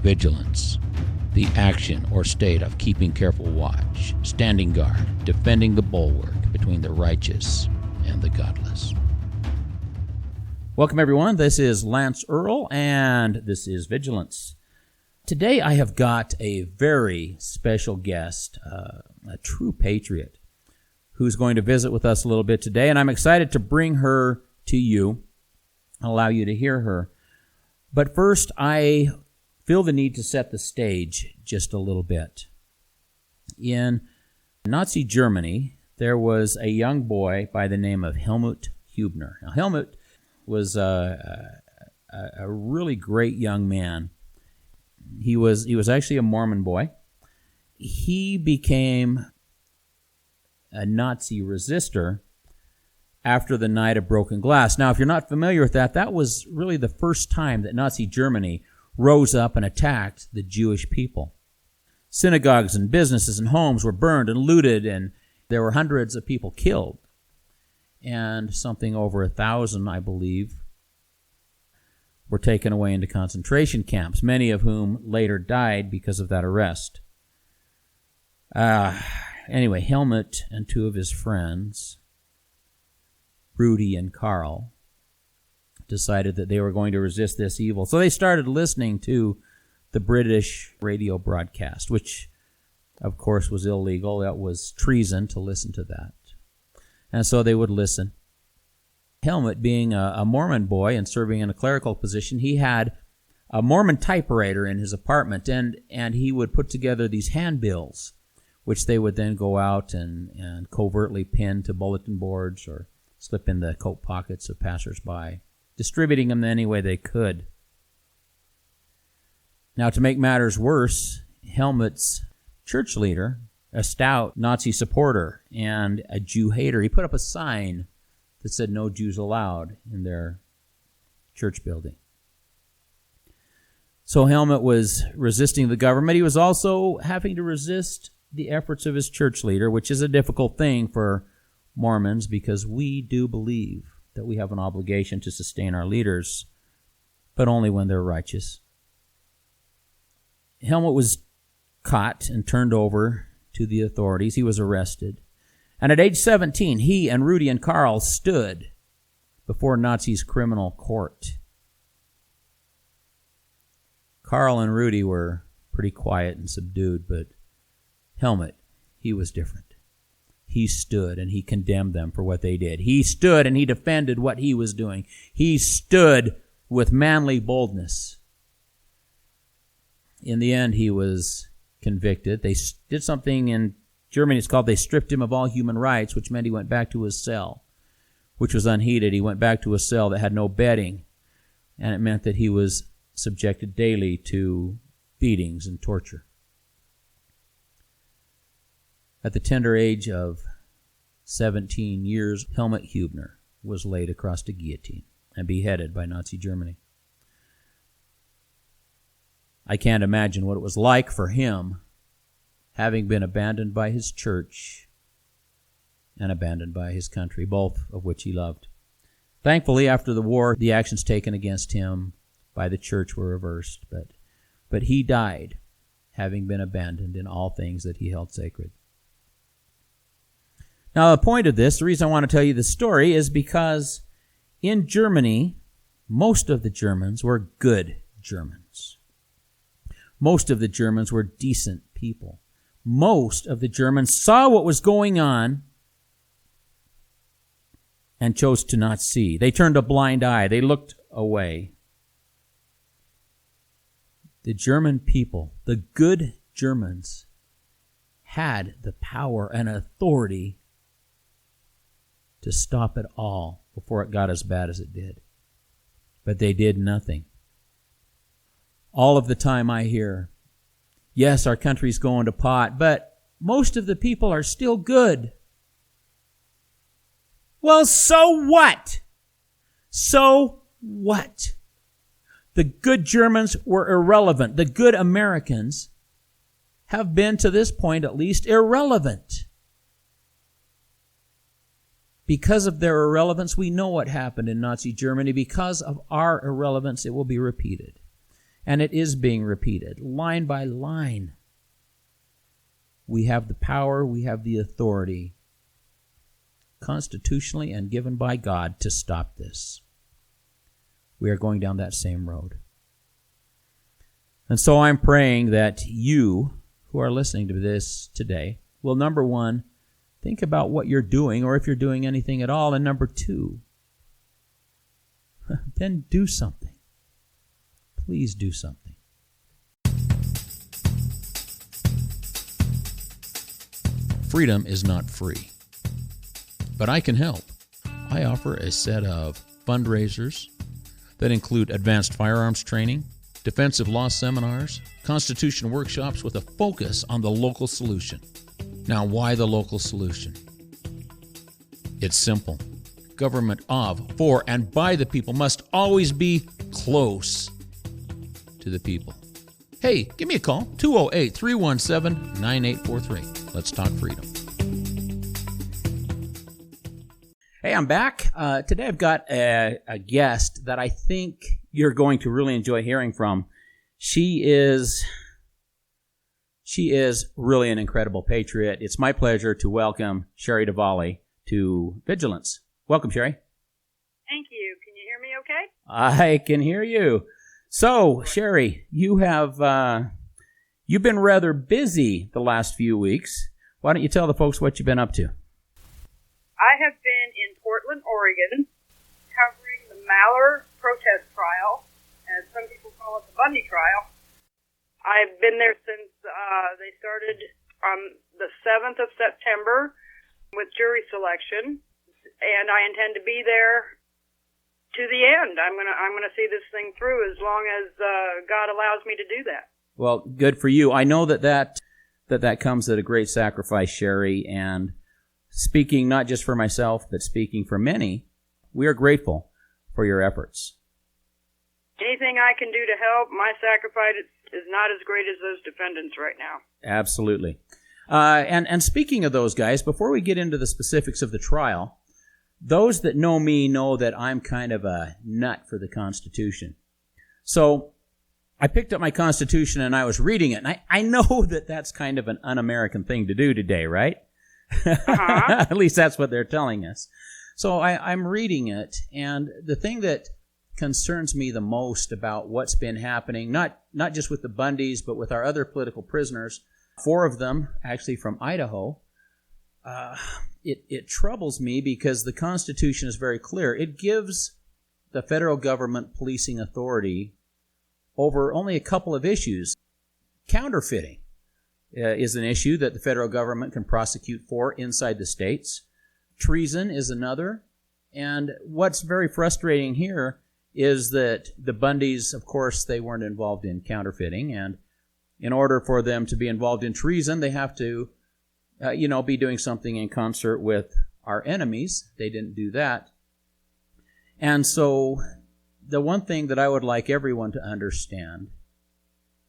vigilance, the action or state of keeping careful watch, standing guard, defending the bulwark between the righteous and the godless. Welcome, everyone. This is Lance Earl, and this is Vigilance. Today I have got a very special guest, a true patriot, who's going to visit with us a little bit today, and I'm excited to bring her to you and allow you to hear her. But first, I feel the need to set the stage just a little bit. In Nazi Germany, there was a young boy by the name of Helmut Hubner. Now, Helmut was a really great young man. He was actually a Mormon boy. He became a Nazi resistor after the Night of Broken Glass. Now, if you're not familiar with that, that was really the first time that Nazi Germany rose up and attacked the Jewish people. Synagogues and businesses and homes were burned and looted, and there were hundreds of people killed. And something over 1,000, I believe, were taken away into concentration camps, many of whom later died because of that arrest. Anyway, Helmut and two of his friends, Rudy and Carl, decided that they were going to resist this evil. So they started listening to the British radio broadcast, which, of course, was illegal. That was treason to listen to that. And so they would listen. Helmut, being a Mormon boy and serving in a clerical position, he had a Mormon typewriter in his apartment, and he would put together these handbills, which they would then go out and covertly pin to bulletin boards or slip in the coat pockets of passersby, distributing them any way they could. Now, to make matters worse, Helmut's church leader, a stout Nazi supporter and a Jew hater, he put up a sign that said "No Jews Allowed" in their church building. So Helmut was resisting the government. He was also having to resist the efforts of his church leader, which is a difficult thing for Mormons because we do believe that we have an obligation to sustain our leaders, but only when they're righteous. Helmut was caught and turned over to the authorities. He was arrested. And at age 17, he and Rudy and Carl stood before Nazis' criminal court. Carl and Rudy were pretty quiet and subdued, but Helmut, he was different. He stood and he condemned them for what they did. He stood and he defended what he was doing. He stood with manly boldness. In the end, he was convicted. They did something in Germany, it's called, they stripped him of all human rights, which meant he went back to his cell, which was unheated. He went back to a cell that had no bedding, and it meant that he was subjected daily to beatings and torture. At the tender age of 17 years, Helmut Hubner was laid across a guillotine and beheaded by Nazi Germany. I can't imagine what it was like for him, having been abandoned by his church and abandoned by his country, both of which he loved. Thankfully, after the war, the actions taken against him by the church were reversed, but he died, having been abandoned in all things that he held sacred. Now, the point of this, the reason I want to tell you this story, is because in Germany, most of the Germans were good Germans. Most of the Germans were decent people. Most of the Germans saw what was going on and chose to not see. They turned a blind eye. They looked away. The German people, the good Germans, had the power and authority to stop it all before it got as bad as it did. But they did nothing. All of the time I hear, yes, our country's going to pot, but most of the people are still good. Well, so what? So what? The good Germans were irrelevant. The good Americans have been, to this point at least, irrelevant. Because of their irrelevance, we know what happened in Nazi Germany. Because of our irrelevance, it will be repeated. And it is being repeated, line by line. We have the power, we have the authority, constitutionally and given by God, to stop this. We are going down that same road. And so I'm praying that you, who are listening to this today, will, number one, think about what you're doing, or if you're doing anything at all, and number two, then do something. Please do something. Freedom is not free, but I can help. I offer a set of fundraisers that include advanced firearms training, defensive law seminars, constitution workshops with a focus on the local solution. Now, why the local solution? It's simple. Government of, for, and by the people must always be close to the people. Hey, give me a call, 208-317-9843. Let's talk freedom. Hey, I'm back. Today I've got a guest that I think you're going to really enjoy hearing from. She is really an incredible patriot. It's my pleasure to welcome Sherry DeValle to Vigilance. Welcome, Sherry. Thank you. Can you hear me okay? I can hear you. So, Sherry, you've been rather busy the last few weeks. Why don't you tell the folks what you've been up to? I have been in Portland, Oregon, covering the Maller protest trial, as some people call it the Bundy trial. I've been there since they started on the 7th of September with jury selection, and I intend to be there to the end. I'm gonna see this thing through as long as God allows me to do that. Well, good for you. I know that comes at a great sacrifice, Sherry, and speaking not just for myself, but speaking for many, we are grateful for your efforts. Anything I can do to help, my sacrifice is not as great as those defendants right now. Absolutely. And speaking of those guys, before we get into the specifics of the trial, those that know me know that I'm kind of a nut for the Constitution. So I picked up my Constitution and I was reading it, and I know that that's kind of an un-American thing to do today, right? Uh-huh. At least that's what they're telling us. So I'm reading it, and the thing that concerns me the most about what's been happening, not just with the Bundys, but with our other political prisoners, 4 of them actually from Idaho, it troubles me because the Constitution is very clear. It gives the federal government policing authority over only a couple of issues. Counterfeiting is an issue that the federal government can prosecute for inside the states. Treason is another. And what's very frustrating here is that the Bundys, of course, they weren't involved in counterfeiting. And in order for them to be involved in treason, they have to, be doing something in concert with our enemies. They didn't do that. And so the one thing that I would like everyone to understand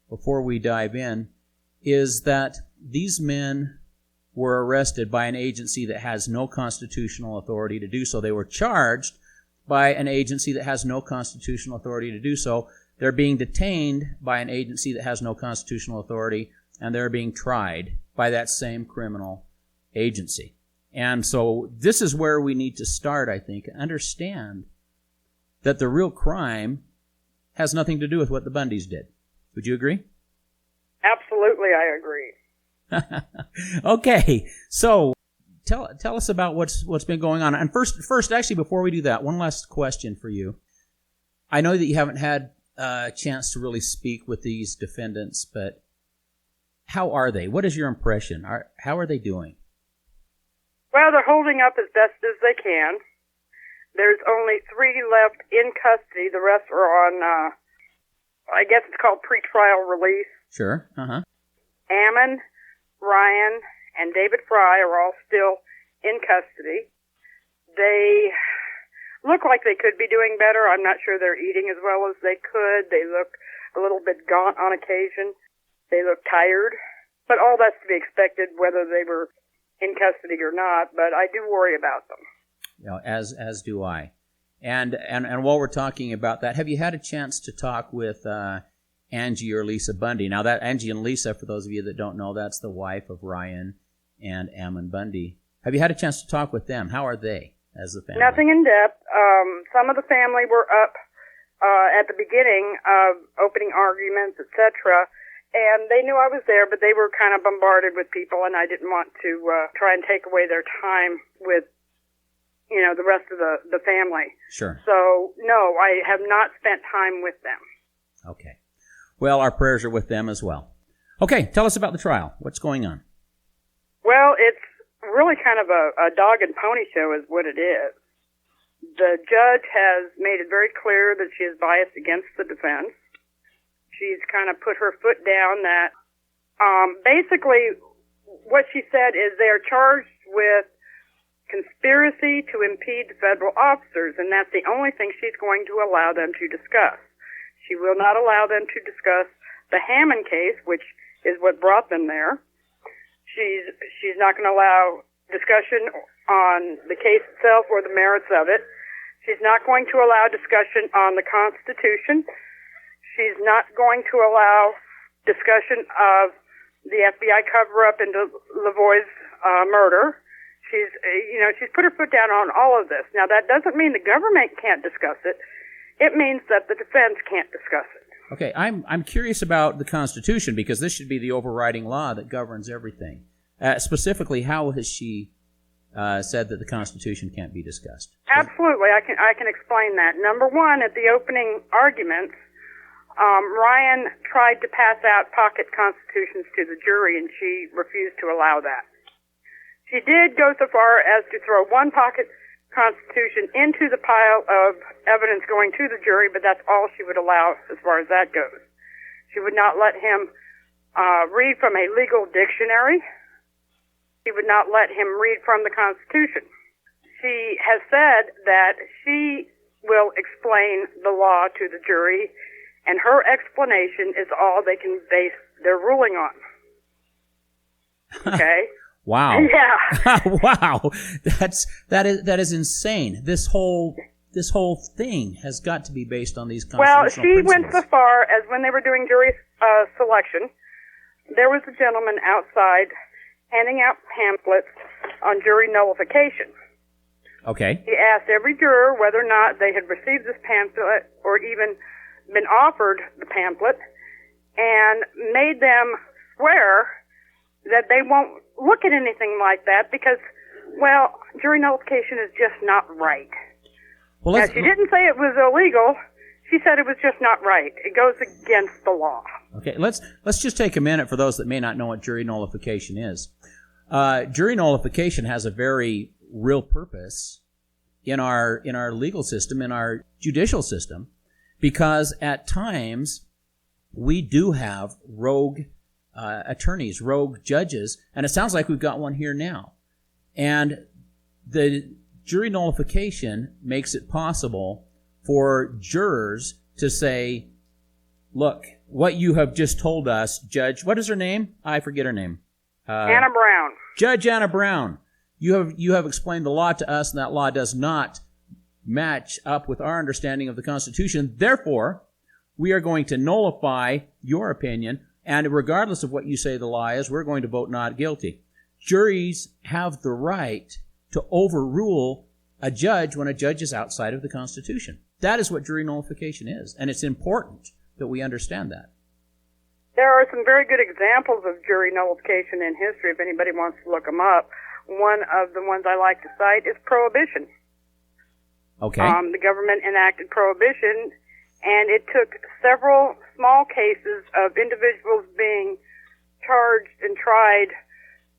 before we dive in is that these men were arrested by an agency that has no constitutional authority to do so. They were charged by an agency that has no constitutional authority to do so. They're being detained by an agency that has no constitutional authority, and they're being tried by that same criminal agency. And so this is where we need to start, I think, understand that the real crime has nothing to do with what the Bundys did. Would you agree? Absolutely, I agree. Okay, so tell us about what's been going on. And first, actually, before we do that, one last question for you. I know that you haven't had a chance to really speak with these defendants, but how are they? What is your impression? How are they doing? Well, they're holding up as best as they can. There's only 3 left in custody. The rest are on, I guess it's called pretrial release. Sure. Uh-huh. Ammon, Ryan, and David Fry are all still in custody. They look like they could be doing better. I'm not sure they're eating as well as they could. They look a little bit gaunt on occasion. They look tired. But all that's to be expected, whether they were in custody or not. But I do worry about them. As do I. And while we're talking about that, have you had a chance to talk with Angie or Lisa Bundy. Now, that Angie and Lisa, for those of you that don't know, that's the wife of Ryan and Ammon Bundy. Have you had a chance to talk with them? How are they as a family? Nothing in depth. Some of the family were up at the beginning of opening arguments, etc., and they knew I was there, but they were kind of bombarded with people, and I didn't want to try and take away their time with, the rest of the family. Sure. So, no, I have not spent time with them. Okay. Well, our prayers are with them as well. Okay, tell us about the trial. What's going on? Well, it's really kind of a dog and pony show is what it is. The judge has made it very clear that she is biased against the defense. She's kind of put her foot down that basically what she said is they are charged with conspiracy to impede the federal officers, and that's the only thing she's going to allow them to discuss. She will not allow them to discuss the Hammond case, which is what brought them there. She's not going to allow discussion on the case itself or the merits of it. She's not going to allow discussion on the Constitution. She's not going to allow discussion of the FBI cover-up into Lavoie's murder. She's put her foot down on all of this. Now, that doesn't mean the government can't discuss it. It means that the defense can't discuss it. Okay, I'm curious about the Constitution, because this should be the overriding law that governs everything. Specifically, how has she said that the Constitution can't be discussed? Absolutely, I can explain that. Number one, at the opening arguments, Ryan tried to pass out pocket constitutions to the jury, and she refused to allow that. She did go so far as to throw one pocket constitution into the pile of evidence going to the jury, but that's all she would allow as far as that goes. She would not let him read from a legal dictionary. She would not let him read from the Constitution. She has said that she will explain the law to the jury, and her explanation is all they can base their ruling on. Okay? Wow. Yeah. Wow. That is insane. This whole thing has got to be based on these constitutional principles. Well, she went so far as when they were doing jury selection, there was a gentleman outside handing out pamphlets on jury nullification. Okay. He asked every juror whether or not they had received this pamphlet or even been offered the pamphlet, and made them swear that they won't look at anything like that because, well, jury nullification is just not right. Well, now, she didn't say it was illegal. She said it was just not right. It goes against the law. Okay, let's just take a minute for those that may not know what jury nullification is. Jury nullification has a very real purpose in our legal system, in our judicial system, because at times we do have rogue attorneys, rogue judges, and it sounds like we've got one here now. And the jury nullification makes it possible for jurors to say, look, what you have just told us, Judge, what is her name? I forget her name. Anna Brown. Judge Anna Brown, you have explained the law to us, and that law does not match up with our understanding of the Constitution. Therefore, we are going to nullify your opinion, and regardless of what you say the law is, we're going to vote not guilty. Juries have the right to overrule a judge when a judge is outside of the Constitution. That is what jury nullification is, and it's important that we understand that. There are some very good examples of jury nullification in history, if anybody wants to look them up. One of the ones I like to cite is Prohibition. Okay. The government enacted Prohibition, and it took several small cases of individuals being charged and tried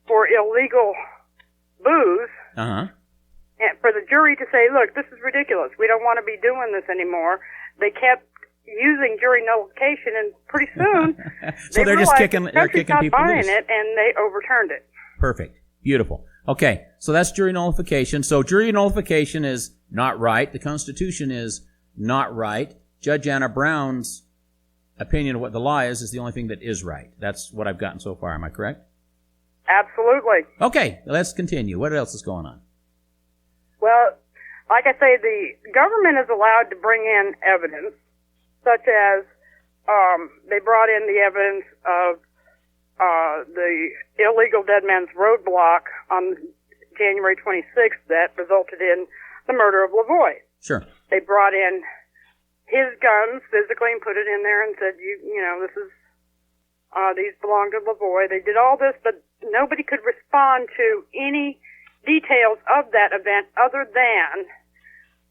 for illegal booze, and for the jury to say, look, this is ridiculous. We don't want to be doing this anymore. They kept using jury nullification, and pretty soon so they're just kicking people buying loose. it, and they overturned it. Perfect. Beautiful. Okay, so that's jury nullification. So jury nullification is not right. The Constitution is not right. Judge Anna Brown's opinion of what the law is the only thing that is right. That's what I've gotten so far. Am I correct? Absolutely. Okay, let's continue. What else is going on? Well, like I say, the government is allowed to bring in evidence, such as they brought in the evidence of the illegal dead man's roadblock on January 26th that resulted in the murder of Lavoie. Sure. They brought in his guns physically and put it in there and said, this is, these belong to Lavoie. They did all this, but nobody could respond to any details of that event other than,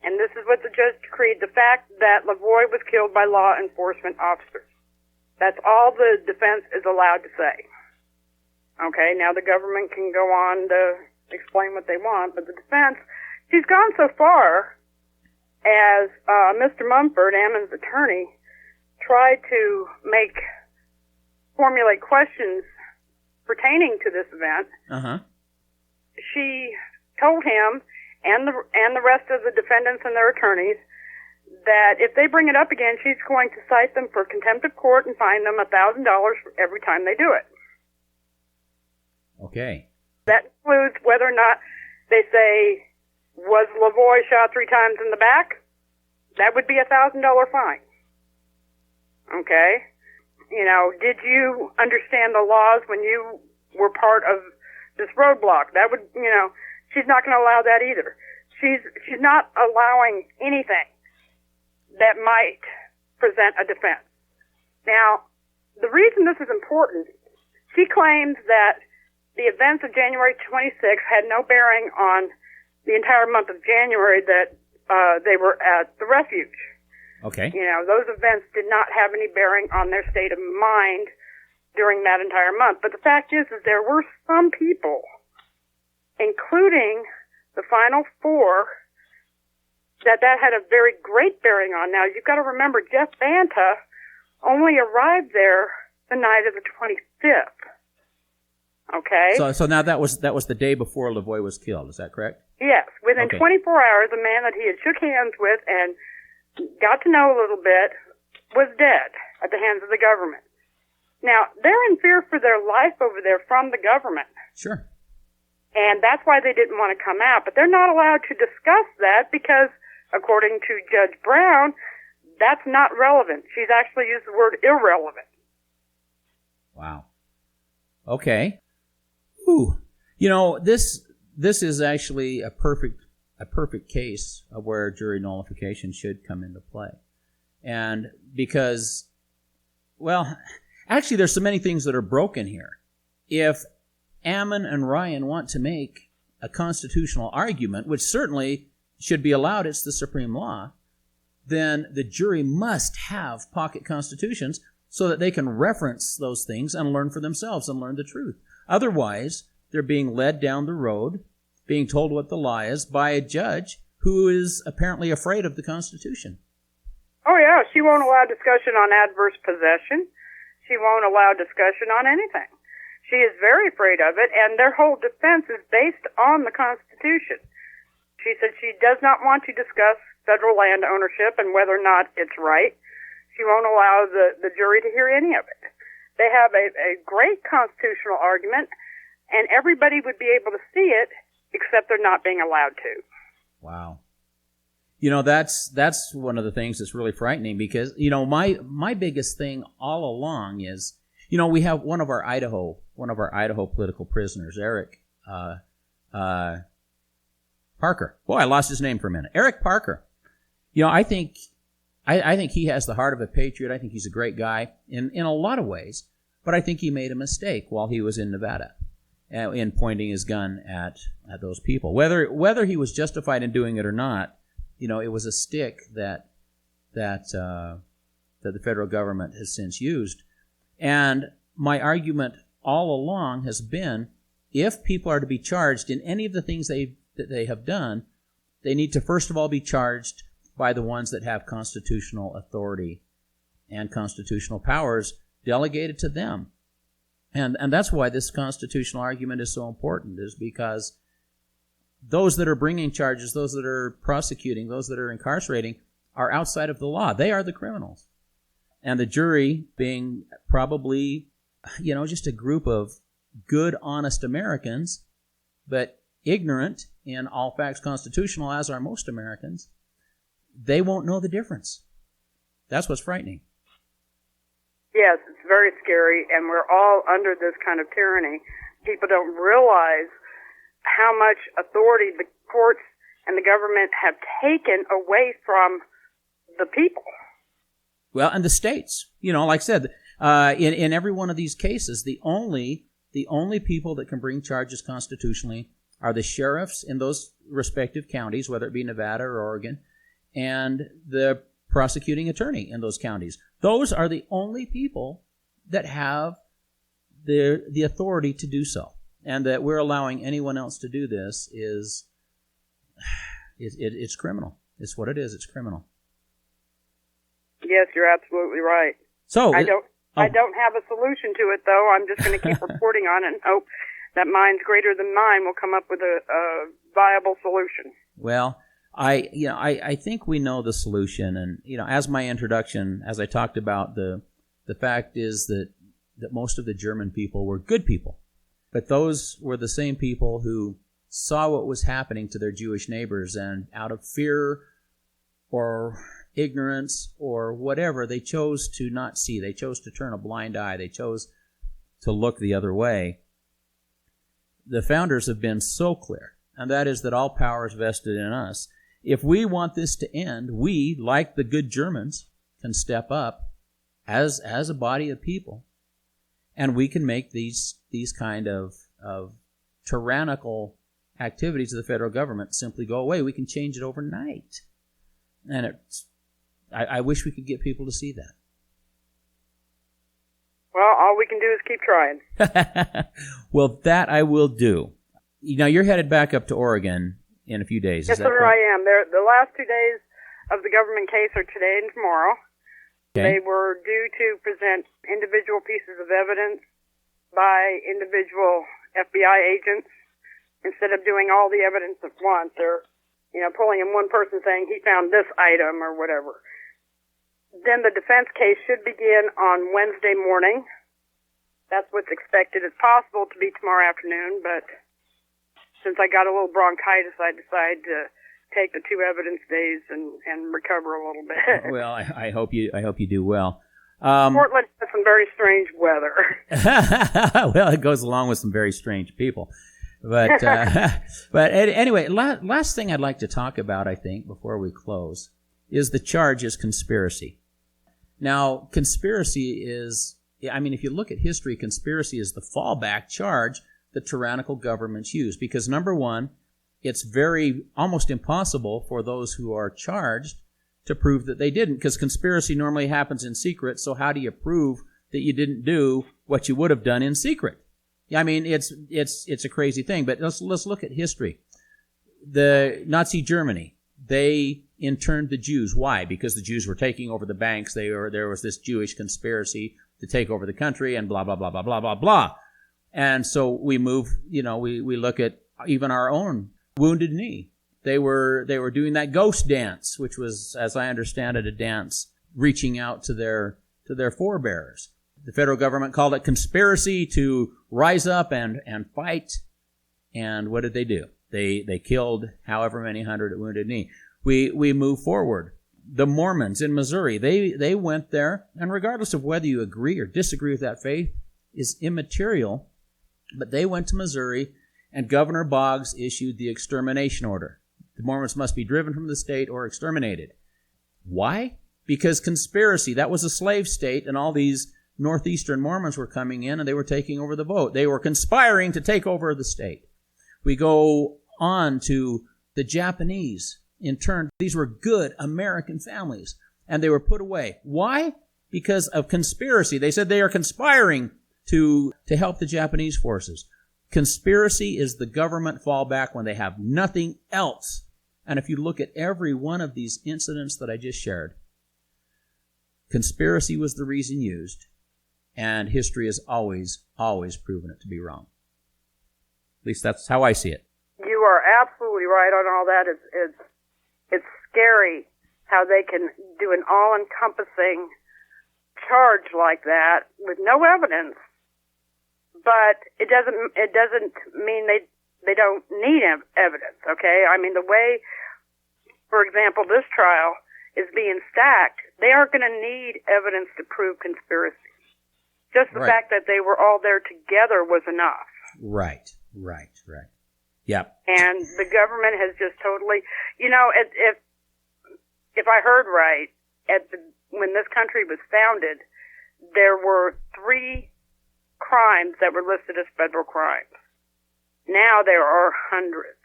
and this is what the judge decreed, the fact that Lavoie was killed by law enforcement officers. That's all the defense is allowed to say. Okay, now the government can go on to explain what they want, but the defense, she's gone so far as Mr. Mumford, Ammon's attorney, tried to formulate questions pertaining to this event. Uh-huh. She told him and the rest of the defendants and their attorneys that if they bring it up again, she's going to cite them for contempt of court and fine them $1,000 every time they do it. Okay. That includes whether or not they say, was Lavoie shot 3 times in the back? That would be a $1,000 fine. Okay? Did you understand the laws when you were part of this roadblock? That would, she's not going to allow that either. She's not allowing anything that might present a defense. Now, the reason this is important, she claims that the events of January 26th had no bearing on the entire month of January that they were at the refuge. Okay. Those events did not have any bearing on their state of mind during that entire month. But the fact is there were some people, including the final 4, that had a very great bearing on. Now, you've got to remember, Jeff Banta only arrived there the night of the 25th. Okay? So now that was the day before Lavoie was killed, is that correct? Yes. Within 24 hours, a man that he had shook hands with and got to know a little bit was dead at the hands of the government. Now, they're in fear for their life over there from the government. Sure. And that's why they didn't want to come out. But they're not allowed to discuss that because, according to Judge Brown, that's not relevant. She's actually used the word irrelevant. Wow. Okay. Ooh. This is actually a perfect case of where jury nullification should come into play. And because, actually there's so many things that are broken here. If Ammon and Ryan want to make a constitutional argument, which certainly should be allowed, it's the supreme law, then the jury must have pocket constitutions so that they can reference those things and learn for themselves and learn the truth. Otherwise, they're being led down the road, being told what the law is by a judge who is apparently afraid of the Constitution. Oh, yeah. She won't allow discussion on adverse possession. She won't allow discussion on anything. She is very afraid of it, and their whole defense is based on the Constitution. She said she does not want to discuss federal land ownership and whether or not it's right. She won't allow the jury to hear any of it. They have a great constitutional argument, and everybody would be able to see it, except they're not being allowed to. Wow. That's one of the things that's really frightening because, my biggest thing all along is, we have one of our Idaho political prisoners, Eric Parker. Boy, I lost his name for a minute. Eric Parker. I think he has the heart of a patriot. I think he's a great guy in a lot of ways, but I think he made a mistake while he was in Nevada in pointing his gun at those people. Whether he was justified in doing it or not, it was a stick that the federal government has since used. And my argument all along has been, if people are to be charged in any of the things that they have done, they need to first of all be charged by the ones that have constitutional authority and constitutional powers delegated to them. And that's why this constitutional argument is so important, is because those that are bringing charges, those that are prosecuting, those that are incarcerating, are outside of the law. They are the criminals. And the jury, being probably, just a group of good, honest Americans, but ignorant in all facts constitutional, as are most Americans, they won't know the difference. That's what's frightening. Yes, it's very scary, and we're all under this kind of tyranny. People don't realize how much authority the courts and the government have taken away from the people. Well, and the states, like I said, in every one of these cases, the only people that can bring charges constitutionally are the sheriffs in those respective counties, whether it be Nevada or Oregon, and the prosecuting attorney in those counties. Those are the only people that have the authority to do so. And that we're allowing anyone else to do this it's criminal. It's what it is. It's criminal. Yes, you're absolutely right. So I don't have a solution to it, though. I'm just going to keep reporting on it and hope that minds greater than mine will come up with a viable solution. Well, I think we know the solution, and as my introduction, as I talked about, the fact is that most of the German people were good people, but those were the same people who saw what was happening to their Jewish neighbors, and out of fear or ignorance or whatever, they chose to not see. They chose to turn a blind eye. They chose to look the other way. The founders have been so clear, and that is that all power is vested in us. If we want this to end, we, like the good Germans, can step up as a body of people, and we can make these kind of tyrannical activities of the federal government simply go away. We can change it overnight. And I wish we could get people to see that. Well, all we can do is keep trying. Well, that I will do. Now, you're headed back up to Oregon in a few days. Yes, sir, I am. The last 2 days of the government case are today and tomorrow. Okay. They were due to present individual pieces of evidence by individual FBI agents. Instead of doing all the evidence at once, they're, pulling in one person saying he found this item or whatever. Then the defense case should begin on Wednesday morning. That's what's expected. It's possible to be tomorrow afternoon, but since I got a little bronchitis, I decided to take the 2 evidence days and recover a little bit. Well, I hope you do well. Portland has some very strange weather. Well, it goes along with some very strange people. But anyway, last thing I'd like to talk about, I think, before we close, is the charge is conspiracy. Now, conspiracy is, if you look at history, conspiracy is the fallback charge that tyrannical governments use. Because number one, it's almost impossible for those who are charged to prove that they didn't, because conspiracy normally happens in secret. So how do you prove that you didn't do what you would have done in secret? It's a crazy thing. But let's look at history. The Nazi Germany, they interned the Jews. Why? Because the Jews were taking over the banks. There was this Jewish conspiracy to take over the country, and blah blah blah blah blah blah blah. And so we move. We look at even our own Wounded Knee. They were doing that ghost dance, which was, as I understand it, a dance reaching out to their forebears. The federal government called it conspiracy to rise up and fight. And what did they do? They killed however many hundred at Wounded Knee. We move forward. The Mormons in Missouri, they went there, and regardless of whether you agree or disagree with that faith is immaterial, but they went to Missouri, and Governor Boggs issued the extermination order. The Mormons must be driven from the state or exterminated. Why? Because conspiracy. That was a slave state, and all these northeastern Mormons were coming in, and they were taking over the vote. They were conspiring to take over the state. We go on to the Japanese. In turn, these were good American families, and they were put away. Why? Because of conspiracy. They said they are conspiring to help the Japanese forces. Conspiracy is the government fallback when they have nothing else. And if you look at every one of these incidents that I just shared, conspiracy was the reason used, and history has always proven it to be wrong. At least that's how I see it. You are absolutely right on all that. It's scary how they can do an all-encompassing charge like that with no evidence. But it doesn't mean they don't need evidence, okay? The way, for example, this trial is being stacked, they aren't going to need evidence to prove conspiracy. Just the Right. fact that they were all there together was enough. Right. Yep. And the government has just totally, if I heard right, when this country was founded, there were 3 crimes that were listed as federal crimes. Now there are hundreds.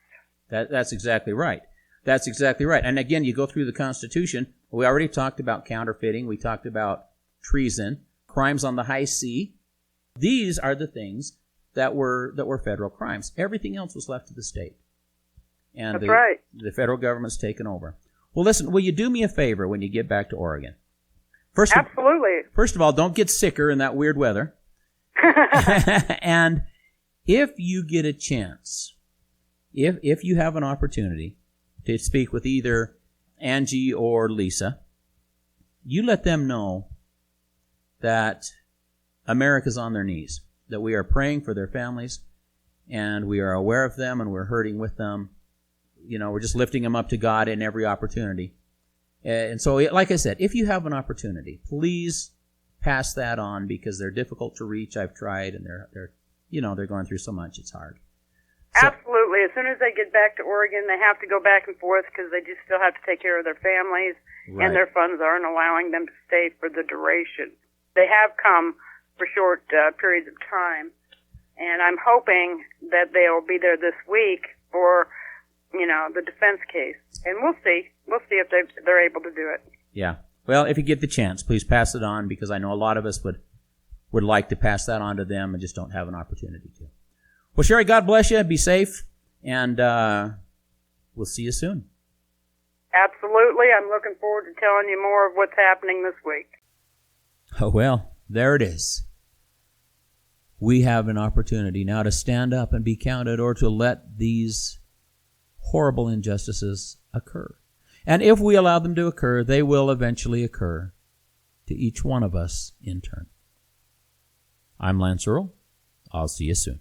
That's exactly right. That's exactly right. And again, you go through the Constitution. We already talked about counterfeiting. We talked about treason, crimes on the high sea. These are the things that were federal crimes. Everything else was left to the state. And That's right. The federal government's taken over. Well, listen, will you do me a favor when you get back to Oregon? Absolutely. First of all, don't get sicker in that weird weather. And if you get a chance, if you have an opportunity to speak with either Angie or Lisa, you let them know that America's on their knees, that we are praying for their families, and we are aware of them, and we're hurting with them. We're just lifting them up to God in every opportunity. And so, like I said, if you have an opportunity, please pass that on, because they're difficult to reach. I've tried, and they're going through so much, it's hard. So, absolutely. As soon as they get back to Oregon, they have to go back and forth because they just still have to take care of their families, right. And their funds aren't allowing them to stay for the duration. They have come for short periods of time, and I'm hoping that they'll be there this week for, the defense case. And we'll see. We'll see if they're able to do it. Yeah. Well, if you get the chance, please pass it on, because I know a lot of us would like to pass that on to them and just don't have an opportunity to. Well, Sherry, God bless you. Be safe, and we'll see you soon. Absolutely. I'm looking forward to telling you more of what's happening this week. Oh, well, there it is. We have an opportunity now to stand up and be counted, or to let these horrible injustices occur. And if we allow them to occur, they will eventually occur to each one of us in turn. I'm Lance Earle. I'll see you soon.